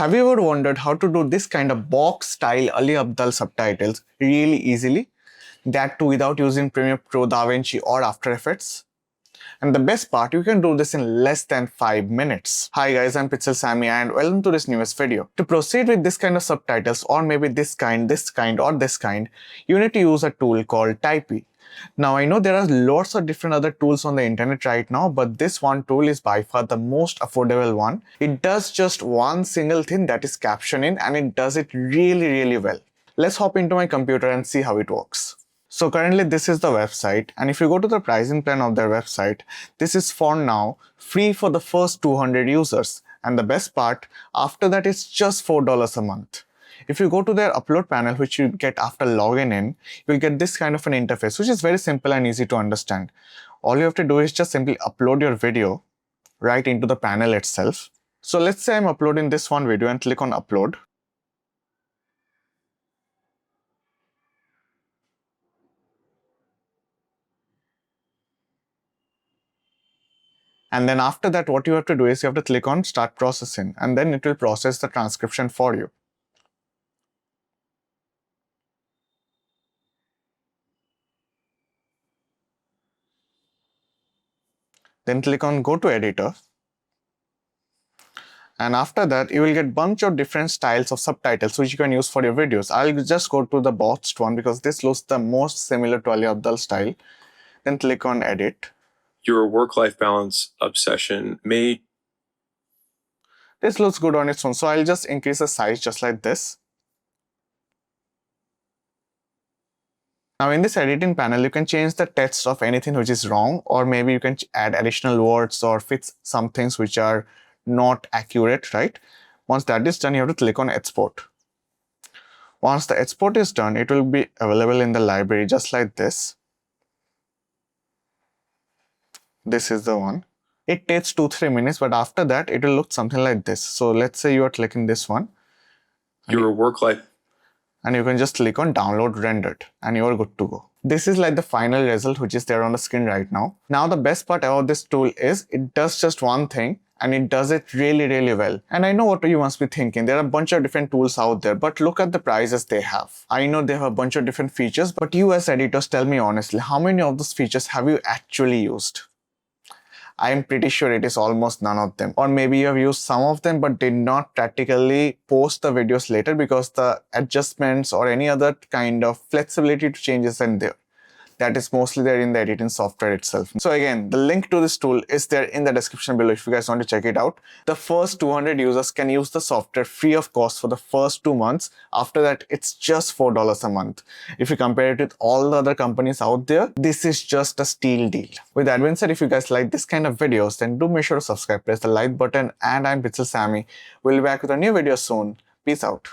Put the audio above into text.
Have you ever wondered how to do this kind of box style Ali Abdaal subtitles really easily? That too without using Premiere Pro, DaVinci or After Effects? And the best part, you can do this in less than 5 minutes. Hi guys, I'm Pixel Sammy and welcome to this newest video. To proceed with this kind of subtitles or maybe this kind or this kind, you need to use a tool called Typee. Now I know there are lots of different other tools on the internet right now, but this one tool is by far the most affordable one. It does just one single thing, that is captioning, and it does it really well. Let's hop into my computer and see how it works. So currently this is the website, and if you go to the pricing plan of their website, this is for now free for the first 200 users, and the best part, after that it's just $4 a month. If you go to their upload panel, which you get after logging in, you'll get this kind of an interface, which is very simple and easy to understand. All you have to do is just simply upload your video right into the panel itself. So let's say I'm uploading this one video and click on upload. And then after that, what you have to do is you have to click on start processing, and then it will process the transcription for you. Then click on go to editor. And after that, you will get bunch of different styles of subtitles which you can use for your videos. I'll just go to the botched one because this looks the most similar to Ali Abdaal style. Then click on edit. Your work-life balance obsession may... This looks good on its own, so I'll just increase the size just like this. Now in this editing panel, you can change the text of anything which is wrong, or maybe you can add additional words or fix some things which are not accurate, right? Once that is done, you have to click on export. Once the export is done, it will be available in the library just like this. This is the one. It takes 2-3 minutes, but after that, it will look something like this. So let's say you are clicking this one. Your work life. And you can just click on download rendered and you are good to go. This is like the final result which is there on the screen right now. Now the best part about this tool is it does just one thing and it does it really well. And I know what you must be thinking, there are a bunch of different tools out there, but look at the prices they have. I know they have a bunch of different features, but you as editors, tell me honestly, how many of those features have you actually used? I'm pretty sure it is almost none of them. Or maybe you have used some of them but did not practically post the videos later because the adjustments or any other kind of flexibility to changes in there. That is mostly there in the editing software itself. So again, the link to this tool is there in the description below if you guys want to check it out. The first 200 users can use the software free of cost for the first 2 months. After that, it's just $4 a month. If you compare it with all the other companies out there, this is just a steal deal. With that being said, if you guys like this kind of videos, then do make sure to subscribe, press the like button, and I'm Pixel Sammy. We'll be back with a new video soon. Peace out.